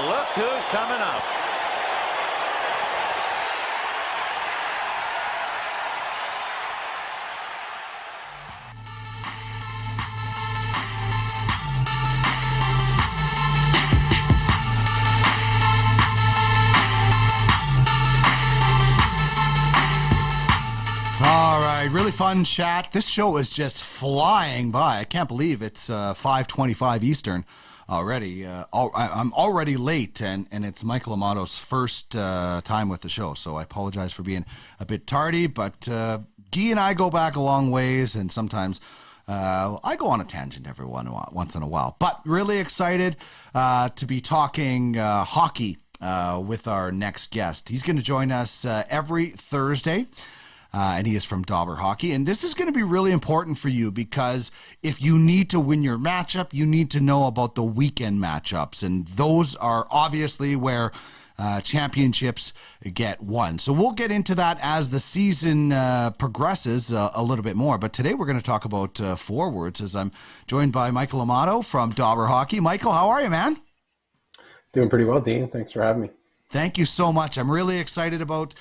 look who's coming up. All right, really fun chat. This show is just flying by. I can't believe it's 5:25 Eastern already. I'm already late, and it's Michael Amato's first time with the show, so I apologize for being a bit tardy, but Guy and I go back a long ways, and sometimes I go on a tangent every once in a while. But really excited to be talking hockey with our next guest. He's going to join us every Thursday. And he is from Dobber Hockey. And this is going to be really important for you because if you need to win your matchup, you need to know about the weekend matchups. And those are obviously where championships get won. So we'll get into that as the season progresses a little bit more. But today we're going to talk about forwards as I'm joined by Michael Amato from Dobber Hockey. Michael, how are you, man? Doing pretty well, Dean. Thanks for having me. Thank you so much. I'm really excited about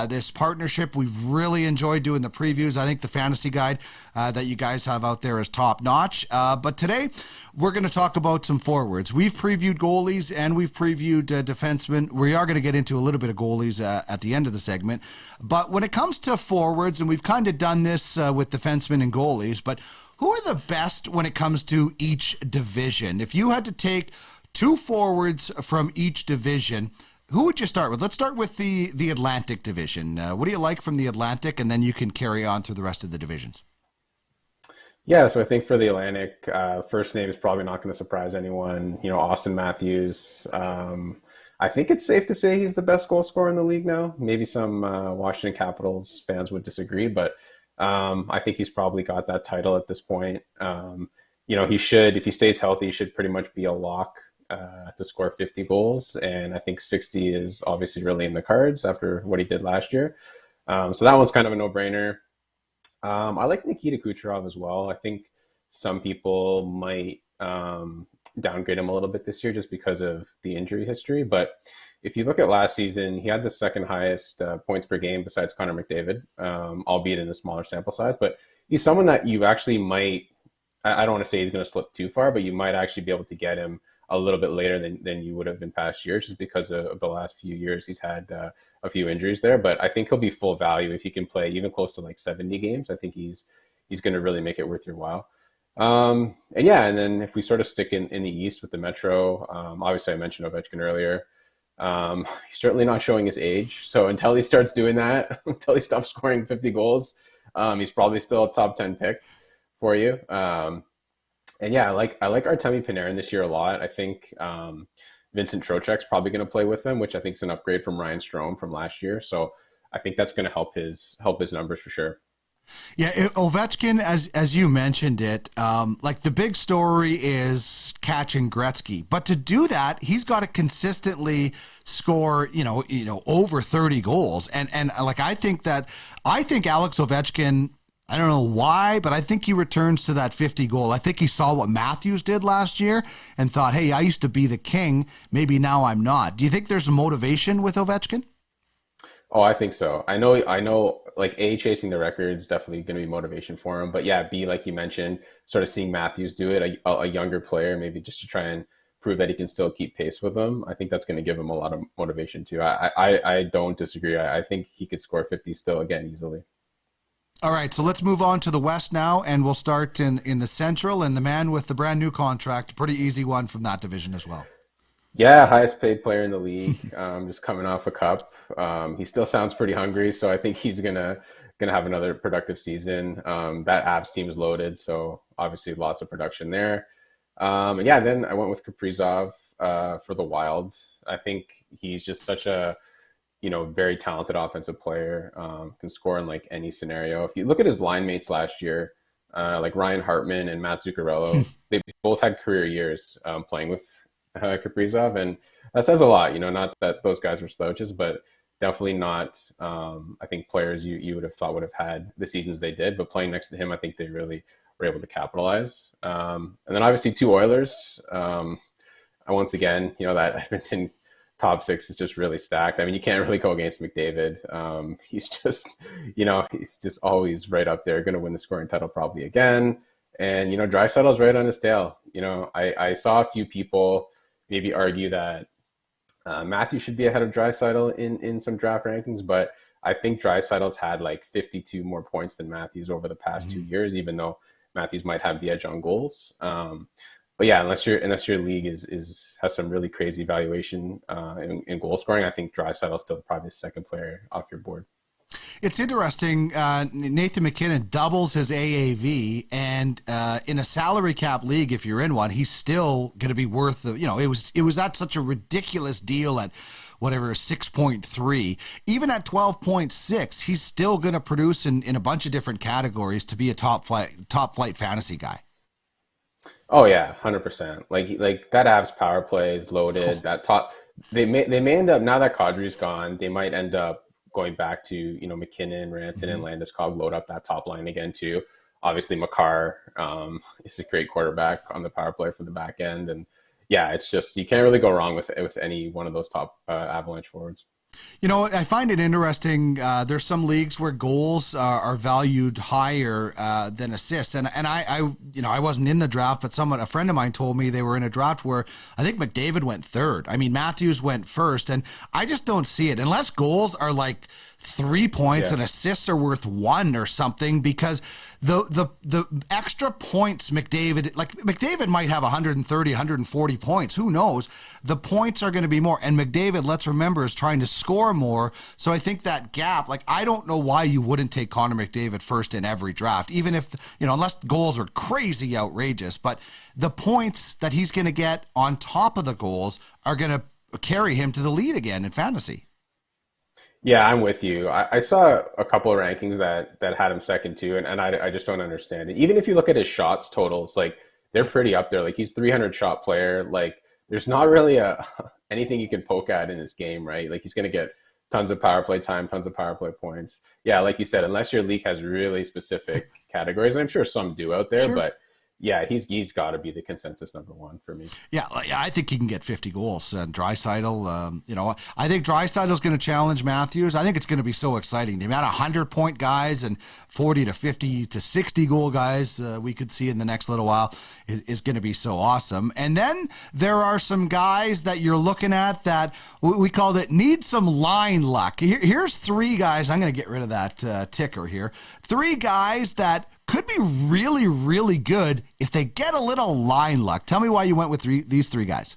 this partnership. We've really enjoyed doing the previews. I think the fantasy guide that you guys have out there is top notch. But today we're going to talk about some forwards. We've previewed goalies and we've previewed defensemen. We are going to get into a little bit of goalies at the end of the segment. But when it comes to forwards, and we've kind of done this with defensemen and goalies, but who are the best when it comes to each division? If you had to take two forwards from each division, who would you start with? Let's start with the Atlantic division. What do you like from the Atlantic? And then you can carry on through the rest of the divisions. Yeah, so I think for the Atlantic, first name is probably not going to surprise anyone. You know, Austin Matthews. I think it's safe to say he's the best goal scorer in the league now. Maybe some Washington Capitals fans would disagree, but I think he's probably got that title at this point. You know, he should, if he stays healthy, he should pretty much be a lock to score 50 goals, and I think 60 is obviously really in the cards after what he did last year. So that one's kind of a no-brainer. I like Nikita Kucherov as well. I think some people might downgrade him a little bit this year just because of the injury history, but if you look at last season, he had the second highest points per game besides Connor McDavid, albeit in a smaller sample size, but he's someone that you actually might, I don't want to say he's going to slip too far, but you might actually be able to get him a little bit later than you would have in past years, just because of the last few years he's had a few injuries there. But I think he'll be full value if he can play even close to like 70 games. I think he's going to really make it worth your while. And then if we sort of stick in the East with the Metro, obviously I mentioned Ovechkin earlier. He's certainly not showing his age. So until he starts doing that, until he stops scoring 50 goals, he's probably still a top 10 pick for you. And yeah, I like Artemi Panarin this year a lot. I think Vincent Trocheck's probably going to play with him, which I think is an upgrade from Ryan Strome from last year. So I think that's going to help his numbers for sure. Yeah, Ovechkin, as you mentioned it, like the big story is catching Gretzky, but to do that, he's got to consistently score, you know, over 30 goals, and like I think Alex Ovechkin. I don't know why, but I think he returns to that 50 goal. I think he saw what Matthews did last year and thought, hey, I used to be the king. Maybe now I'm not. Do you think there's a motivation with Ovechkin? Oh, I think so. I know like A, chasing the record is definitely going to be motivation for him. But yeah, B, like you mentioned, sort of seeing Matthews do it, a younger player, maybe just to try and prove that he can still keep pace with him. I think that's going to give him a lot of motivation too. I don't disagree. I think he could score 50 still again easily. All right, so let's move on to the West now, and we'll start in the Central, and the man with the brand new contract, pretty easy one from that division as well. Yeah, highest paid player in the league, just coming off a cup. He still sounds pretty hungry, so I think he's gonna have another productive season. That Avs team is loaded, so obviously lots of production there. And yeah, then I went with Kaprizov for the Wild. I think he's just such a very talented offensive player, can score in like any scenario. If you look at his line mates last year, like Ryan Hartman and Matt Zuccarello, they both had career years playing with Kaprizov, and that says a lot. Not that those guys were slouches, but definitely not. I think players you would have thought would have had the seasons they did, but playing next to him, I think they really were able to capitalize. And then obviously two Oilers. once again, that Edmonton top six is just really stacked. I mean, you can't really go against McDavid. He's just, he's just always right up there, going to win the scoring title probably again. And, Draisaitl's right on his tail. I saw a few people maybe argue that Matthews should be ahead of Draisaitl in some draft rankings, but I think Draisaitl's had like 52 more points than Matthews over the past 2 years, even though Matthews might have the edge on goals. But yeah, unless your league has some really crazy valuation in goal scoring, I think Draisaitl's still probably the second player off your board. It's interesting. Nathan MacKinnon doubles his AAV, and in a salary cap league, if you're in one, he's still going to be worth. It was at such a ridiculous deal at whatever 6.3. Even at 12.6, he's still going to produce in a bunch of different categories to be a top flight fantasy guy. Oh yeah, 100%. Like that Avs power play is loaded. That top, they may end up, now that Kadri's gone, they might end up going back to McKinnon, Rantanen, and Landeskog, load up that top line again too. Obviously, Makar is a great quarterback on the power play for the back end, and yeah, it's just you can't really go wrong with any one of those top Avalanche forwards. I find it interesting. There's some leagues where goals are valued higher than assists, and I wasn't in the draft, but a friend of mine told me they were in a draft where I think McDavid went third. I mean, Matthews went first, and I just don't see it unless goals are like 3 points and assists are worth 1 or something, because the extra points McDavid might have 130, 140 points. Who knows? The points are going to be more. And McDavid, let's remember, is trying to score more. So I think that gap, I don't know why you wouldn't take Connor McDavid first in every draft, even if, unless goals are crazy outrageous. But the points that he's going to get on top of the goals are going to carry him to the lead again in fantasy. Yeah, I'm with you. I saw a couple of rankings that had him second too, and I just don't understand it. Even if you look at his shots totals, they're pretty up there. He's 300 shot player. There's not really anything you can poke at in his game, right? He's going to get tons of power play time, tons of power play points. Yeah, like you said, unless your league has really specific categories, and I'm sure some do out there, but yeah, he's got to be the consensus number one for me. Yeah, I think he can get 50 goals. And Draisaitl, I think Draisaitl's going to challenge Matthews. I think it's going to be so exciting. The amount of 100-point guys and 40 to 50 to 60 goal guys we could see in the next little while is going to be so awesome. And then there are some guys that you're looking at that we called it need some line luck. Here's 3 guys. I'm going to get rid of that ticker here. 3 guys that could be really, really good if they get a little line luck. Tell me why you went with these 3 guys.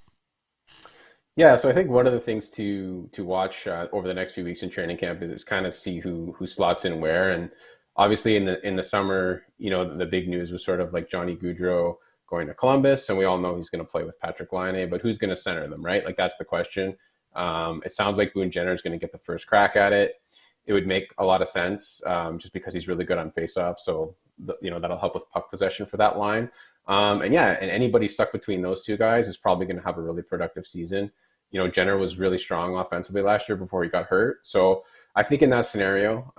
Yeah, so I think one of the things to watch over the next few weeks in training camp is kind of see who slots in where. And obviously in the summer, the big news was sort of like Johnny Gaudreau going to Columbus, and we all know he's going to play with Patrick Laine, but who's going to center them, right? That's the question. It sounds like Boone Jenner is going to get the first crack at it. It would make a lot of sense just because he's really good on faceoff. So that'll help with puck possession for that line. And anybody stuck between those 2 guys is probably going to have a really productive season. Jenner was really strong offensively last year before he got hurt. So I think in that scenario,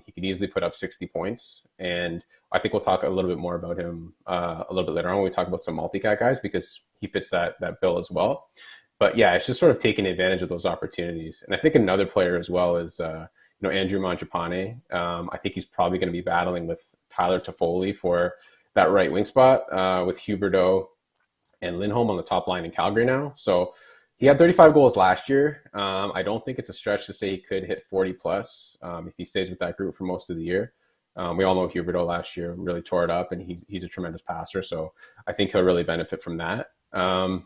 he could easily put up 60 points. And I think we'll talk a little bit more about him a little bit later on when we talk about some multi-cat guys, because he fits that bill as well. But yeah, it's just sort of taking advantage of those opportunities. And I think another player as well is, Andrew Mangapani. I think he's probably going to be battling with Tyler Toffoli for that right wing spot with Huberdeau and Lindholm on the top line in Calgary now. So he had 35 goals last year. I don't think it's a stretch to say he could hit 40 plus if he stays with that group for most of the year. We all know Huberdeau last year really tore it up, and he's a tremendous passer. So I think he'll really benefit from that. And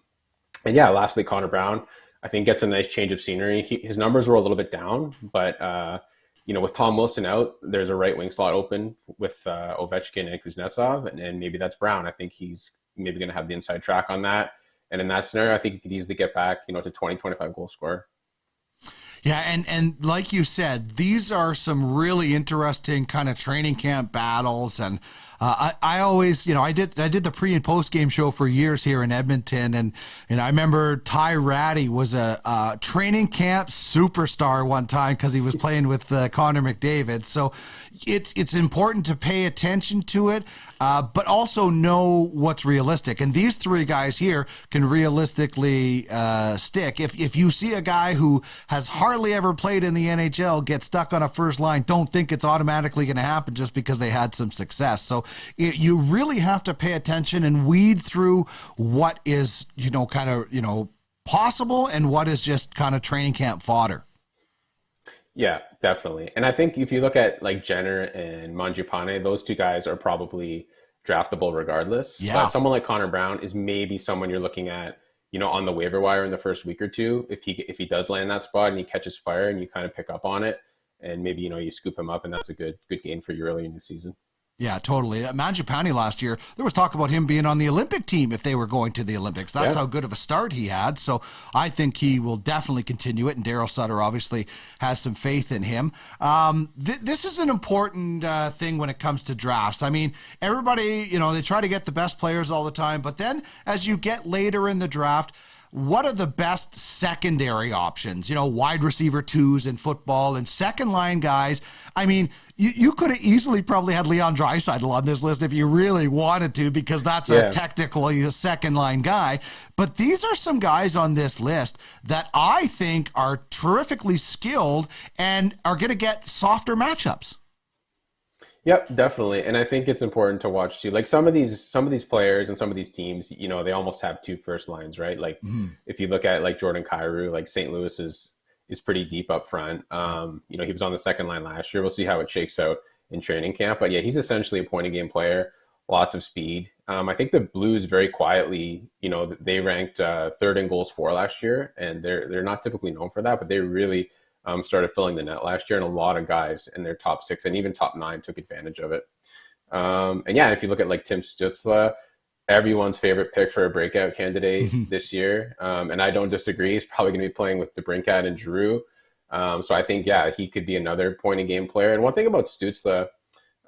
yeah, lastly, Connor Brown, I think gets a nice change of scenery. His numbers were a little bit down, but with Tom Wilson out, there's a right wing slot open with Ovechkin and Kuznetsov, and maybe that's Brown. I think he's maybe going to have the inside track on that. And in that scenario, I think he could easily get back, to 20, 25 goal scorer. Yeah, and like you said, these are some really interesting kind of training camp battles, and I always, I did the pre and post game show for years here in Edmonton, and I remember Ty Ratty was a training camp superstar one time because he was playing with Connor McDavid. So it's important to pay attention to it, but also know what's realistic. And these three guys here can realistically stick. If you see a guy who has hardly ever played in the NHL get stuck on a first line, don't think it's automatically going to happen just because they had some success. So you really have to pay attention and weed through what is, possible and what is just kind of training camp fodder. Yeah, definitely. And I think if you look at like Jenner and Mangapani, those two guys are probably draftable regardless. Yeah. But someone like Connor Brown is maybe someone you're looking at, on the waiver wire in the first week or two. If he does land that spot and he catches fire and you kind of pick up on it, and maybe, you scoop him up, and that's a good gain for you early in the season. Yeah, totally. Mangapani last year, there was talk about him being on the Olympic team if they were going to the Olympics. That's how good of a start he had. So I think he will definitely continue it, and Daryl Sutter obviously has some faith in him. This is an important thing when it comes to drafts. I mean, everybody, they try to get the best players all the time, but then as you get later in the draft, what are the best secondary options? Wide receiver twos in football and second line guys. I mean, you could have easily probably had Leon Draisaitl on this list if you really wanted to, because that's a technically a second line guy. But these are some guys on this list that I think are terrifically skilled and are going to get softer matchups. Yep, definitely. And I think it's important to watch too. Like some of these players and some of these teams, they almost have two first lines, right? Like if you look at like Jordan Kyrou, like St. Louis is pretty deep up front. He was on the second line last year. We'll see how it shakes out in training camp. But yeah, he's essentially a point of game player, lots of speed. I think the Blues very quietly, they ranked third in goals for last year, and they're not typically known for that, but they really started filling the net last year, and a lot of guys in their top 6 and even top 9 took advantage of it. And yeah, if you look at like Tim Stützle, everyone's favorite pick for a breakout candidate this year. And I don't disagree. He's probably going to be playing with DeBrincat and Giroux. So I think, he could be another point of game player. And one thing about Stützle,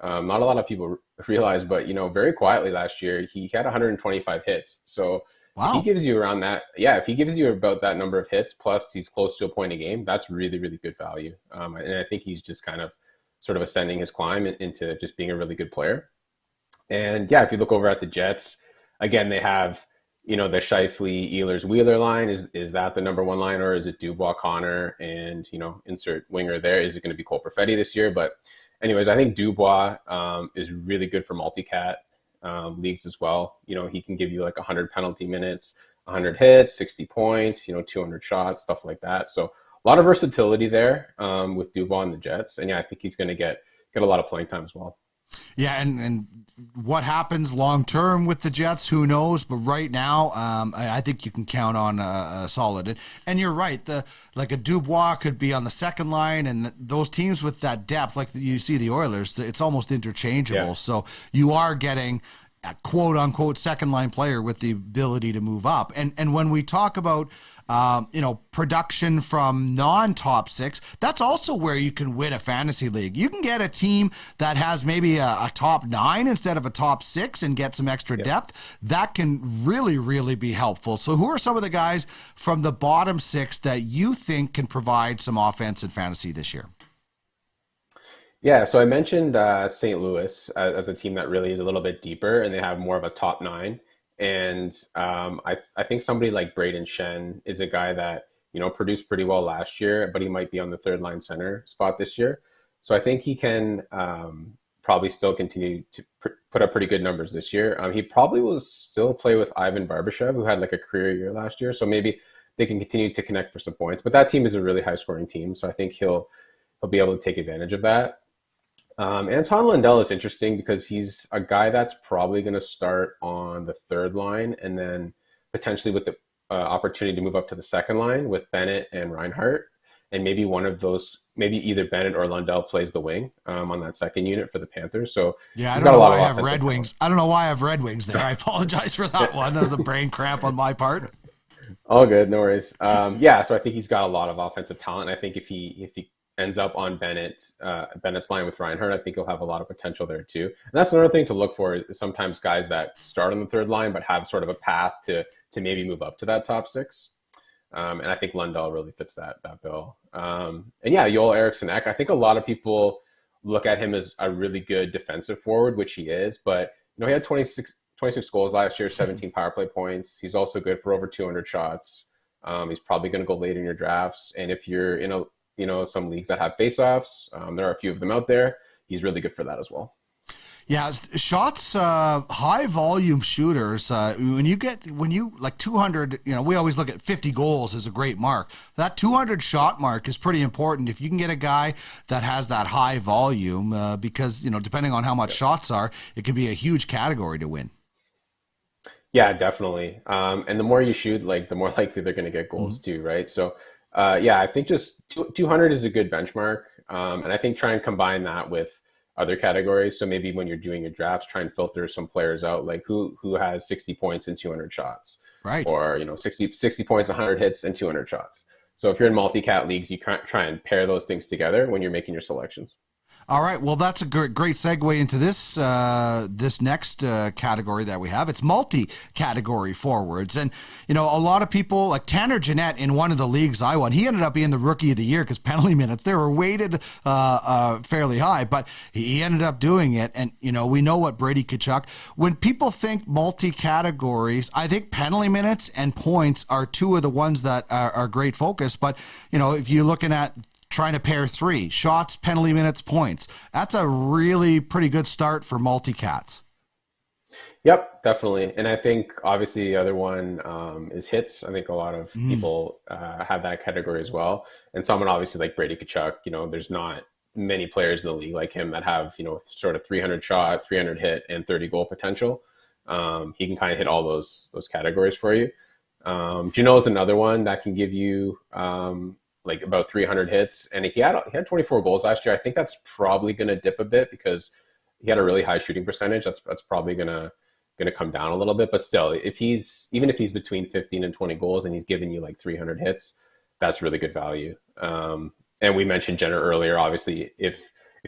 not a lot of people realize, but, very quietly last year, he had 125 hits. So wow. If he gives you around that, if he gives you about that number of hits, plus he's close to a point a game, that's really, really good value. And I think he's just kind of sort of ascending his climb into just being a really good player. And if you look over at the Jets, again, they have, the Scheifele, Ehlers, Wheeler line. Is that the number one line, or is it Dubois, Connor, and, insert winger there? Is it going to be Cole Perfetti this year? But anyways, I think Dubois is really good for multi-cat leagues as well. He can give you like 100 penalty minutes, 100 hits, 60 points, 200 shots, stuff like that. So a lot of versatility there with Dubois and the Jets. And I think he's going to get a lot of playing time as well. Yeah, and what happens long term with the Jets, who knows? But right now, I think you can count on a solid. And you're right, like a Dubois could be on the second line, and those teams with that depth, like you see the Oilers, it's almost interchangeable. Yeah. So you are getting a quote unquote second line player with the ability to move up. And when we talk about production from non-top 6, that's also where you can win a fantasy league. You can get a team that has maybe a top 9 instead of a top 6 and get some extra depth. That can really, really be helpful. So who are some of the guys from the bottom 6 that you think can provide some offense in fantasy this year? Yeah, so I mentioned St. Louis as a team that really is a little bit deeper, and they have more of a top 9. And I think somebody like Braden Shen is a guy that, produced pretty well last year, but he might be on the third line center spot this year. So I think he can probably still continue to put up pretty good numbers this year. He probably will still play with Ivan Barbashev, who had like a career year last year. So maybe they can continue to connect for some points. But that team is a really high scoring team. So I think he'll be able to take advantage of that. Anton Lindell is interesting because he's a guy that's probably going to start on the third line, and then potentially with the opportunity to move up to the second line with Bennett and Reinhart. And maybe one of those, maybe either Bennett or Lundell plays the wing on that second unit for the Panthers. So yeah, I don't know why I have Red Wings. I don't know why I have Red Wings there. I apologize for that one. That was a brain cramp on my part. All good, no worries. So I think he's got a lot of offensive talent. I think if he ends up on Bennett's line with Ryan Hurd, I think he'll have a lot of potential there too. And that's another thing to look for is sometimes guys that start on the third line but have sort of a path to maybe move up to that top six. And I think Lindell really fits that bill. And yeah, Joel Eriksson Ek, I think a lot of people look at him as a really good defensive forward, which he is, but he had 26 goals last year, 17 power play points. He's also good for over 200 shots. He's probably going to go late in your drafts. And if you're in some leagues that have faceoffs, there are a few of them out there. He's really good for that as well. Yeah, shots, high volume shooters. When you like 200, we always look at 50 goals as a great mark. That 200 shot mark is pretty important if you can get a guy that has that high volume, because depending on how much shots are, it can be a huge category to win. Yeah, definitely. And the more you shoot, the more likely they're going to get goals too, right? So, I think just 200 is a good benchmark, and I think try and combine that with other categories. So maybe when you're doing your drafts, try and filter some players out, like who has 60 points and 200 shots, right? Or 60 points, 100 hits, and 200 shots. So if you're in multi-cat leagues, you can't try and pair those things together when you're making your selections. All right. Well, that's a great segue into this next category that we have. It's multi-category forwards. And, a lot of people, like Tanner Jeanette in one of the leagues I won, he ended up being the rookie of the year because penalty minutes, they were weighted fairly high, but he ended up doing it. And, we know what Brady Tkachuk, when people think multi-categories, I think penalty minutes and points are two of the ones that are great focus. But, if you're looking at trying to pair three, shots, penalty minutes, points, that's a really pretty good start for multi-cats. Yep, definitely. And I think obviously the other one is hits. I think a lot of people have that category as well. And someone obviously like Brady Tkachuk, there's not many players in the league like him that have, sort of 300 shot, 300 hit, and 30 goal potential. He can kind of hit all those categories for you. Janot is another one that can give you about 300 hits, and he had 24 goals last year. I think that's probably going to dip a bit because he had a really high shooting percentage. That's probably going to come down a little bit, but still, if he's between 15 and 20 goals and he's giving you 300 hits, that's really good value. And we mentioned Jenner earlier. Obviously, if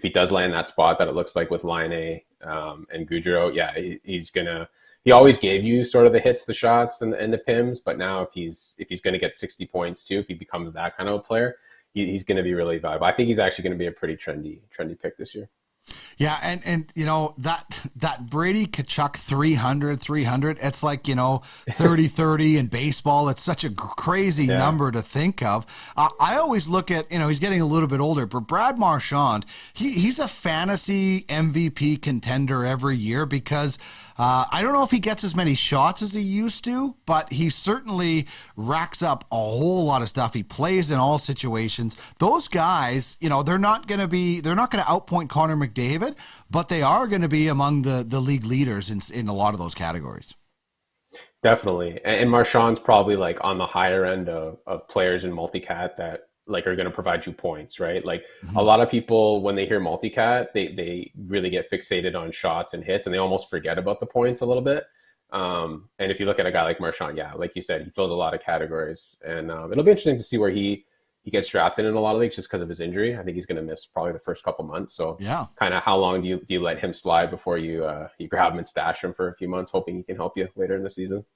he does land that spot that it looks like with Laine and Gaudreau, he always gave you sort of the hits, the shots, and the PIMs. But now if he's going to get 60 points too, if he becomes that kind of a player, he's going to be really valuable. I think he's actually going to be a pretty trendy pick this year. Yeah, and that Brady Tkachuk 300, it's like 30-30 in baseball. It's such a crazy number to think of. I always look at he's getting a little bit older, but Brad Marchand, he's a fantasy MVP contender every year because I don't know if he gets as many shots as he used to, but he certainly racks up a whole lot of stuff. He plays in all situations. Those guys, they're not going to outpoint Connor McDavid, but they are going to be among the league leaders in a lot of those categories. Definitely. And Marchand's probably on the higher end of players in multi-cat that are going to provide you points, right? A lot of people, when they hear multi-cat, they really get fixated on shots and hits and they almost forget about the points a little bit. And if you look at a guy like Marchand, like you said, he fills a lot of categories, and it'll be interesting to see where he gets drafted in a lot of leagues just because of his injury. I think he's going to miss probably the first couple months. So kind of how long do you let him slide before you grab him and stash him for a few months, hoping he can help you later in the season?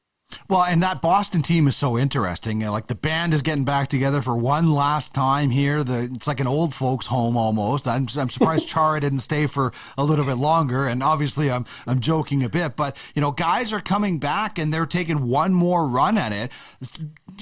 Well, and that Boston team is so interesting. The band is getting back together for one last time here. It's like an old folks' home almost. I'm surprised Chara didn't stay for a little bit longer. And obviously, I'm joking a bit, but guys are coming back and they're taking one more run at it.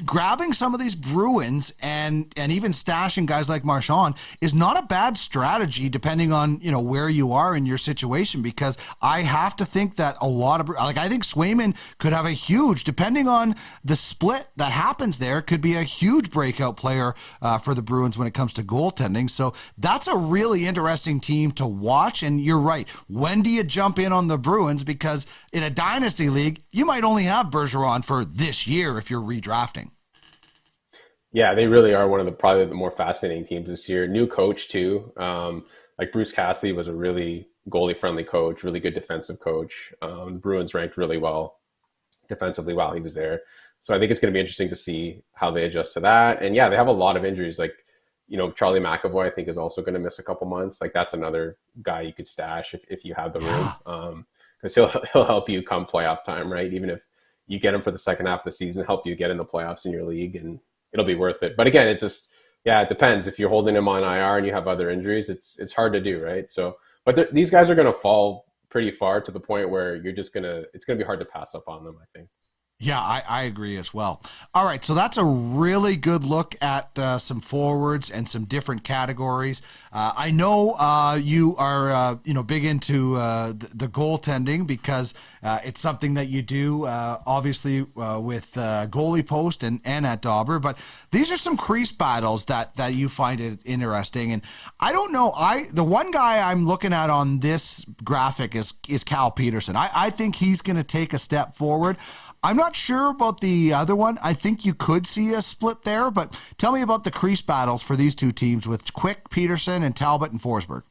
Grabbing some of these Bruins and even stashing guys like Marchand is not a bad strategy depending on where you are in your situation, because I have to think that a lot of I think Swayman could have a huge, depending on the split that happens there, could be a huge breakout player for the Bruins when it comes to goaltending. So that's a really interesting team to watch. And you're right, when do you jump in on the Bruins? Because in a dynasty league, you might only have Bergeron for this year if you're redrafting. Yeah, they really are one of probably the more fascinating teams this year. New coach too. Bruce Cassidy was a really goalie-friendly coach, really good defensive coach. Bruins ranked really well defensively while he was there. So I think it's going to be interesting to see how they adjust to that. And yeah, they have a lot of injuries. Charlie McAvoy, I think, is also going to miss a couple months. Like, that's another guy you could stash if you have the room, because he'll help you come playoff time, right? Even if you get him for the second half of the season, help you get in the playoffs in your league, and it'll be worth it. But again, it depends. If you're holding him on IR and you have other injuries, it's hard to do, right? So, but these guys are going to fall pretty far to the point where it's going to be hard to pass up on them, I think. Yeah, I agree as well. All right, so that's a really good look at some forwards and some different categories. I know you are big into the goaltending, because it's something that you do obviously with Goalie Post and at Dobber. But these are some crease battles that you find it interesting. And I don't know, the one guy I'm looking at on this graphic is Cal Peterson. I think he's going to take a step forward. I'm not sure about the other one. I think you could see a split there, but tell me about the crease battles for these two teams with Quick, Peterson, and Talbot and Forsberg.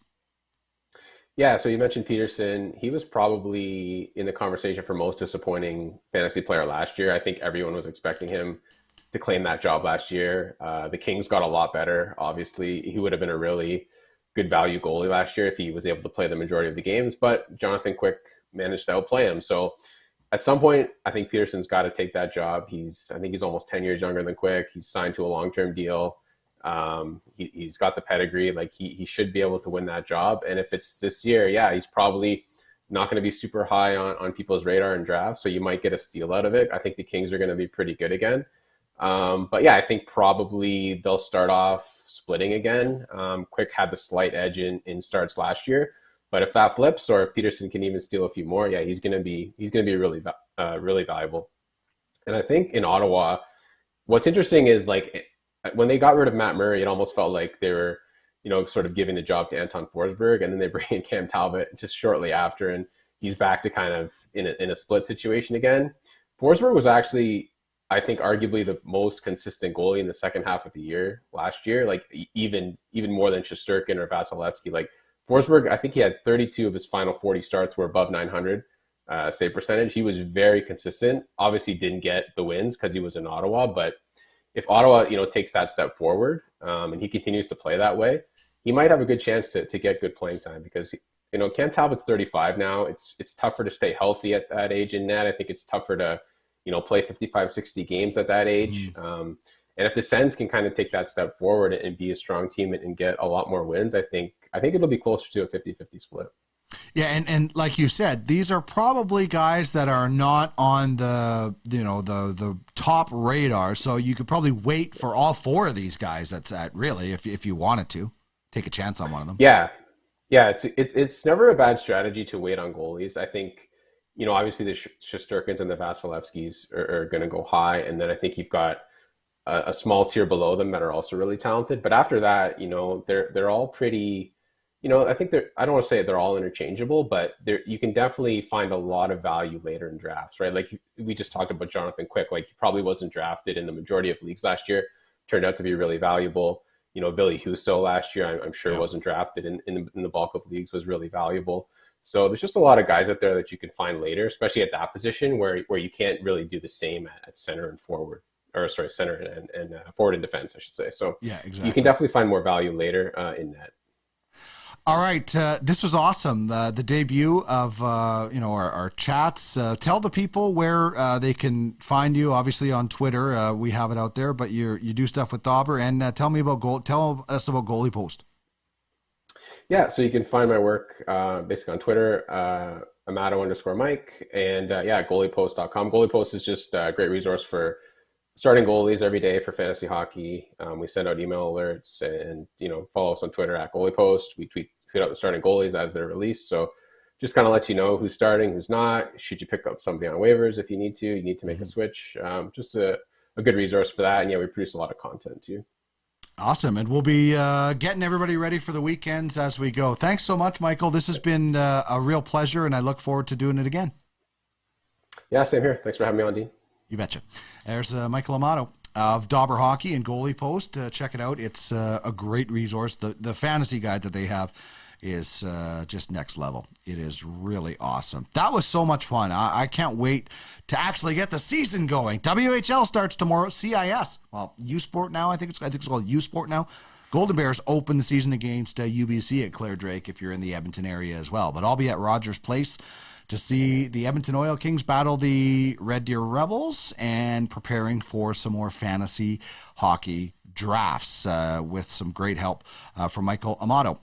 Yeah, so you mentioned Peterson. He was probably in the conversation for most disappointing fantasy player last year. I think everyone was expecting him to claim that job last year. The Kings got a lot better. Obviously, he would have been a really good value goalie last year if he was able to play the majority of the games, but Jonathan Quick managed to outplay him. So at some point, I think Peterson's got to take that job. I think he's almost 10 years younger than Quick. He's signed to a long-term deal. He's got the pedigree. Like, he should be able to win that job. And if it's this year, yeah, he's probably not going to be super high on people's radar in drafts. So you might get a steal out of it. I think the Kings are going to be pretty good again. But yeah, I think probably they'll start off splitting again. Quick had the slight edge in starts last year. But if that flips, or if Peterson can even steal a few more, yeah, he's going to be really valuable. And I think in Ottawa, what's interesting is, like, when they got rid of Matt Murray, it almost felt like they were, sort of giving the job to Anton Forsberg, and then they bring in Cam Talbot just shortly after, and he's back to kind of in a split situation again. Forsberg was actually, I think, arguably the most consistent goalie in the second half of the year last year, like even more than Shesterkin or Vasilevsky. Like, Forsberg, I think he had 32 of his final 40 starts were above 900 save percentage. He was very consistent. Obviously didn't get the wins because he was in Ottawa, but if Ottawa, takes that step forward and he continues to play that way, he might have a good chance to get good playing time, because, Cam Talbot's 35 now. It's tougher to stay healthy at that age in net. I think it's tougher to, play 55, 60 games at that age. And if the Sens can kind of take that step forward and be a strong team and get a lot more wins, I think it'll be closer to a 50-50 split. Yeah, and like you said, these are probably guys that are not on the top radar, so you could probably wait for all four of these guys. That's really, if you wanted to take a chance on one of them. Yeah, it's never a bad strategy to wait on goalies. I think, obviously the Shesterkins and the Vasilevskis are going to go high, and then I think you've got a small tier below them that are also really talented. But after that, they're all pretty, I think I don't want to say they're all interchangeable, but you can definitely find a lot of value later in drafts, right? Like we just talked about Jonathan Quick, like he probably wasn't drafted in the majority of leagues last year, turned out to be really valuable. Ville Husso last year, I'm sure wasn't drafted in the bulk of leagues, was really valuable. So there's just a lot of guys out there that you can find later, especially at that position where you can't really do the same at center and forward. Center and forward and defense, I should say. So yeah, exactly. You can definitely find more value later in net. All right, this was awesome. The debut of our chats. Tell the people where they can find you. Obviously on Twitter, we have it out there. But you do stuff with Dobber, and tell us about Goalie Post. Yeah, so you can find my work basically on Twitter, Amato_Mike, and goaliepost.com. Goalie Post is just a great resource for starting goalies every day for fantasy hockey. We send out email alerts, and follow us on Twitter at Goalie Post. We tweet out the starting goalies as they're released. So just kind of lets you know who's starting, who's not. Should you pick up somebody on waivers if you need to make a switch. Just a good resource for that. And yeah, we produce a lot of content too. Awesome. And we'll be getting everybody ready for the weekends as we go. Thanks so much, Michael. This has been a real pleasure, and I look forward to doing it again. Yeah, same here. Thanks for having me on, Dean. You betcha. There's Michael Amato of Dobber Hockey and Goalie Post. Check it out. It's a great resource. The fantasy guide that they have is just next level. It is really awesome. That was so much fun. I can't wait to actually get the season going. WHL starts tomorrow. CIS. Well, U Sport now. I think it's called U Sport now. Golden Bears open the season against UBC at Clare Drake if you're in the Edmonton area as well. But I'll be at Rogers Place to see the Edmonton Oil Kings battle the Red Deer Rebels and preparing for some more fantasy hockey drafts with some great help from Michael Amato.